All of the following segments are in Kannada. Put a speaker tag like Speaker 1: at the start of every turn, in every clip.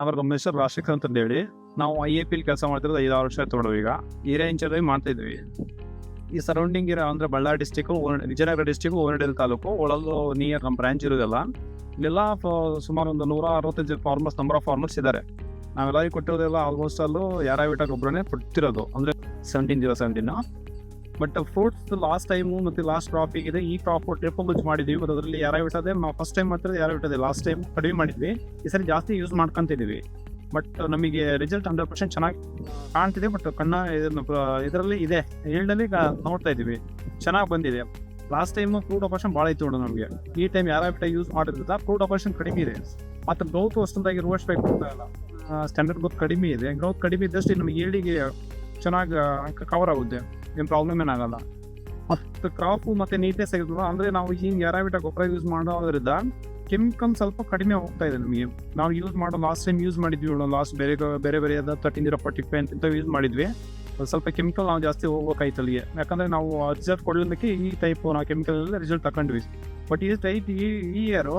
Speaker 1: ಅವ್ರ ಮಿಸ್ಟರ್ ರಾಶಿಕಾಂತ್ ಅಂತ ಹೇಳಿ ನಾವು IAPL ಕೆಲಸ ಮಾಡ್ತಿರೋದು 5-6 ವರ್ಷ ತೊಗೊಂಡು ಈಗ ಏರಿಯಾ ಇಂಚಾರ್ಜ್ ಮಾಡ್ತಾ ಇದ್ವಿ. ಈ ಸರೌಂಡಿಂಗ್ ಇರೋ ಅಂದ್ರೆ ಬಳ್ಳಾರಿ ಡಿಸ್ಟಿಕ್, ವಿಜಯನಗರ ಡಿಸ್ಟಿಕ್, ಓನಡೇಲ್ ತಾಲೂಕು ಒಳಲು ನಿಯರ್ ನಮ್ಮ ಬ್ರಾಂಚ್ ಇರೋದಲ್ಲ. ಇಲ್ಲೆಲ್ಲ ಸುಮಾರು ಒಂದು 165 ಫಾರ್ಮರ್ಸ್, ನಂಬರ್ ಆಫ್ ಫಾರ್ಮರ್ಸ್ ಇದ್ದಾರೆ. ನಾವೆಲ್ಲರಿಗೂ ಕೊಟ್ಟಿರೋದೆಲ್ಲ ಆಲ್ಮೋಸ್ಟ್ ಅಲ್ಲೂ ಯಾರಾವಿಟ ಗೊಬ್ಬರನೇ ಕೊಡ್ತಿರೋದು, ಅಂದರೆ 1707. ಬಟ್ ಫ್ರೂಟ್ಸ್ ಲಾಸ್ಟ್ ಟೈಮು ಮತ್ತು ಲಾಸ್ಟ್ ಕ್ರಾಪಿಗಿದೆ. ಈ ಕ್ರಾಪ್ ಟ್ರಿಪ್ ಯೂಸ್ ಮಾಡಿದ್ದೀವಿ. ಬಟ್ ಅದರಲ್ಲಿ ಯಾರಾವಿಟದೆ ನಾವು ಫಸ್ಟ್ ಟೈಮ್ ಮಾಡ್ತಿರೋದು ಯಾರಾವಿಟದೆ. ಲಾಸ್ಟ್ ಟೈಮ್ ಕಡಿಮೆ ಮಾಡಿದ್ವಿ, ಈ ಸರಿ ಜಾಸ್ತಿ ಯೂಸ್ ಮಾಡ್ಕೊತಿದ್ದೀವಿ. ಬಟ್ ನಮಗೆ ರಿಸಲ್ಟ್ 100% ಚೆನ್ನಾಗಿ ಕಾಣ್ತಿದೆ. ಬಟ್ ಇದರಲ್ಲಿ ಇದೆ ಈಲ್ಡಲ್ಲಿ ನೋಡ್ತಾ ಇದ್ದೀವಿ, ಚೆನ್ನಾಗಿ ಬಂದಿದೆ. ಲಾಸ್ಟ್ ಟೈಮ್ ಫ್ರೂಟ್ ಆಪರೇಷನ್ ಭಾಳ ಇತ್ತು ನೋಡು ನಮಗೆ. ಈ ಟೈಮ್ ಯಾರಾವಿಟ ಯೂಸ್ ಮಾಡಿರೋದ್ರಿಂದ ಫ್ರೂಟ್ ಆಪರೇಷನ್ ಕಡಿಮೆ ಇದೆ. ಮತ್ತು ಗ್ರೌತ್ ಅಷ್ಟೊಂದಾಗಿ ರೋಸ್ಟ್ ಬೇಕು ಅಂತ ಇಲ್ಲ, ಸ್ಟ್ಯಾಂಡರ್ಡ್ ಗ್ರೋತ್ ಕಡಿಮೆ ಇದೆ. ಗ್ರೋತ್ ಕಡಿಮೆ ಇದ್ದಷ್ಟು ನಮಗೆ ಈಲ್ಡಿಗೆ ಚೆನ್ನಾಗಿ ಕವರ್ ಆಗುತ್ತೆ, ಏನು ಪ್ರಾಬ್ಲಮ್ ಏನಾಗಲ್ಲ. ಮತ್ತು ಕ್ರಾಪು ಮತ್ತು ನೀಟ್ನೆಸ್ ಆಗಿರ್ತದೆ. ಅಂದರೆ ನಾವು ಹಿಂಗೆ ಯಾರಾವಿಟ ಗೊಬ್ಬರ ಯೂಸ್ ಮಾಡೋದ್ರಿಂದ ಕೆಮಿಕಲ್ ಸ್ವಲ್ಪ ಕಡಿಮೆ ಹೋಗ್ತಾ ಇದೆ ನಮಗೆ. ನಾವು ಯೂಸ್ ಮಾಡೋ ಲಾಸ್ಟ್ ಟೈಮ್ ಯೂಸ್ ಮಾಡಿದ್ವಿ, ಲಾಸ್ಟ್ ಬೇರೆ 13-45 ಅಂತ ಯೂಸ್ ಮಾಡಿದ್ವಿ. ಸ್ವಲ್ಪ ಕೆಮಿಕಲ್ ನಾವು ಜಾಸ್ತಿ ಹೋಗ್ಬೇಕಾಯ್ತು ಅಲ್ಲಿಗೆ. ಯಾಕಂದರೆ ನಾವು ರಿಸಲ್ಟ್ ಕೊಡೋದಕ್ಕೆ ಈ ಟೈಪ್ ನಾವು ಕೆಮಿಕಲ್ ರಿಸಲ್ಟ್ ತಗೊಂಡ್ವಿ. ಬಟ್ ಈ ಟೈಪ್ ಈ ಇಯರು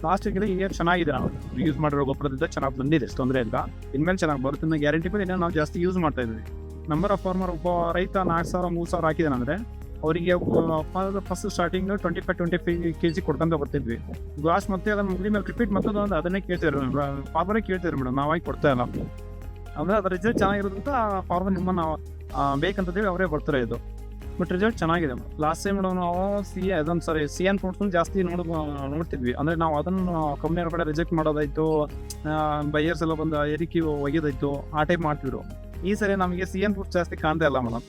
Speaker 1: ಲಾಸ್ಟಿಗೆ ಈ ಇಯರ್ ಚೆನ್ನಾಗಿದೆ. ನಾವು ಯೂಸ್ ಮಾಡಿರೋ ಗೊಬ್ಬರದಿಂದ ಚೆನ್ನಾಗಿ ಬಂದಿದೆ, ತೊಂದರೆ ಇಲ್ಲ. ಇನ್ಮೇಲೆ ಚೆನ್ನಾಗಿ ಬರುತ್ತೆ ಅನ್ನೋ ಗ್ಯಾರಂಟಿ ಮೇಲೆ ನಾವು ಜಾಸ್ತಿ ಯೂಸ್ ಮಾಡ್ತಾ ಇದ್ವಿ. ನಂಬರ್ ಆಫ್ ಫಾರ್ಮರ್, ಒಬ್ಬ ರೈತ 4,000-3,000 ಹಾಕಿದಾನೆ ಅಂದರೆ ಅವರಿಗೆ ಫಸ್ಟ್ ಸ್ಟಾರ್ಟಿಂಗ್ 25 kg ಕೊಡ್ಕೊಂತ ಬರ್ತಿದ್ವಿ. ಲಾಸ್ಟ್ ಮತ್ತೆ ಅದನ್ನು ಮುಗಿದ ಮೇಲೆ ರಿಪೀಟ್ ಮತ್ತೊಂದು ಅದನ್ನೇ ಕೇಳ್ತಿದ್ರು, ಫಾರ್ಮರೇ ಕೇಳ್ತಿದ್ರು ಮೇಡಮ್, ನಾವಾಗಿ ಕೊಡ್ತಾ ಇಲ್ಲ. ಅಂದರೆ ಅದ್ರ ರಿಸಲ್ಟ್ ಚೆನ್ನಾಗಿರೋದ್ರಿಂದ ಫಾರ್ಮರ್ ನಿಮ್ಮನ್ನು ಬೇಕಂತೇಳಿ ಅವರೇ ಬರ್ತಾರೆ ಇದು. ಬಟ್ ರಿಸಲ್ಟ್ ಚೆನ್ನಾಗಿದೆ. ಲಾಸ್ಟ್ ಟೈಮ್ ನಾವು CN ಫ್ರೂಟ್ಸ್ ಜಾಸ್ತಿ ನೋಡ್ತಿದ್ವಿ. ಅಂದರೆ ನಾವು ಅದನ್ನು ಕಂಪ್ನಿಯವ್ರ ಕಡೆ ರಿಜೆಕ್ಟ್ ಮಾಡೋದಾಯ್ತು, ಬೈಯರ್ಸ್ ಎಲ್ಲ ಬಂದು ಏರಿಕೆ ಒಗೆದಾಯ್ತು, ಆ ಟೈಪ್ ಮಾಡ್ತಿದ್ರು. ಈ ಸರಿ ನಮಗೆ CN ಫ್ರೂಟ್ಸ್ ಜಾಸ್ತಿ ಕಾಣ್ತಾ ಇಲ್ಲ ಮೇಡಮ್,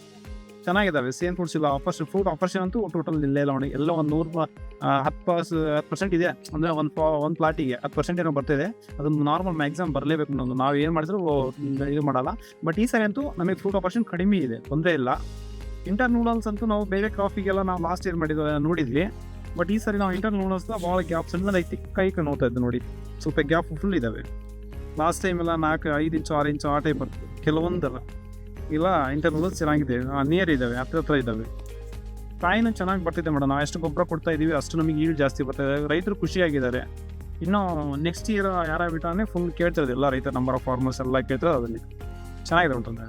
Speaker 1: ಚೆನ್ನಾಗಿದ್ದಾವೆ. CN ಫ್ರೂಟ್ಸ್ ಇಲ್ಲ. ಫ್ರೂಟ್ ಆಪರೇಷನ್ ಅಂತೂ ಟೋಟಲ್ ಇಲ್ಲೇ ಇಲ್ಲ ನೋಡಿ. ಎಲ್ಲ ಒಂದು 10% ಇದೆ. ಅಂದರೆ ಒಂದು ಪ್ಲಾಟಿಗೆ 10% ಏನೋ ಬರ್ತಿದೆ. ಅದನ್ನು ನಾರ್ಮಲ್ ಮ್ಯಾಕ್ಸಿಮಮ್ ಬರಲೇಬೇಕು. ನಾವು ಏನು ಮಾಡಿದ್ರು ಇದು ಮಾಡಲ್ಲ. ಬಟ್ ಈ ಸರಿ ಅಂತೂ ನಮಗೆ ಫ್ರೂಟ್ ಆಪರೇಷನ್ ಕಡಿಮೆ ಇದೆ, ತೊಂದರೆ ಇಲ್ಲ. ಇಂಟರ್ ನೂಡಲ್ಸ್ ಅಂತೂ ನಾವು ಬೇರೆ ಕ್ರಾಪಿಗೆಲ್ಲ ನಾವು ಲಾಸ್ಟ್ ಇಯರ್ ನೋಡಿದ್ವಿ. ಬಟ್ ಈ ಸರಿ ನಾವು ಇಂಟರ್ ನೂಡಲ್ಸ್ನ ಭಾಳ ಗ್ಯಾಪ್ ಸಣ್ಣದಾಗಿ ತಿಕ್ಕ ನೋಡ್ತಾ ಇದ್ದು ನೋಡಿ. ಸ್ವಲ್ಪ ಗ್ಯಾಪ್ ಫುಲ್ ಇದ್ದಾವೆ. ಲಾಸ್ಟ್ ಟೈಮ್ ಎಲ್ಲ 4-5 ಇಂಚು 6 ಇಂಚು ಆ ಟೈಪ್ ಬರ್ತದೆ, ಕೆಲವೊಂದಲ್ಲ. ಇಲ್ಲ ಇಂಟರ್ ನೂಡಲ್ಸ್ ಚೆನ್ನಾಗಿದೆ, ನಿಯರ್ ಇದ್ದಾವೆ, ಹತ್ರ ಇದ್ದಾವೆ. ಕಾಯಿನೂ ಚೆನ್ನಾಗಿ ಬರ್ತಿದೆ ಮೇಡಮ್. ನಾವು ಎಷ್ಟು ಗೊಬ್ಬರ ಕೊಡ್ತಾ ಇದ್ದೀವಿ ಅಷ್ಟು ನಮಗೆ ಈಲ್ಡ್ ಜಾಸ್ತಿ ಬರ್ತಾಯಿದೆ. ರೈತರು ಖುಷಿಯಾಗಿದ್ದಾರೆ. ಇನ್ನೂ ನೆಕ್ಸ್ಟ್ ಇಯರ್ ಯಾರಾಗ್ಬಿಟ್ಟಾನೆ ಫುಲ್ ಕೇಳ್ತಿರೋದು ಎಲ್ಲ ರೈತರು, ನಂಬರ್ ಆಫ್ ಫಾರ್ಮರ್ಸ್ ಎಲ್ಲ ಕೇಳ್ತಾರೆ. ಅದನ್ನೇ ಚೆನ್ನಾಗಿದೆ ಅಂತಂದರೆ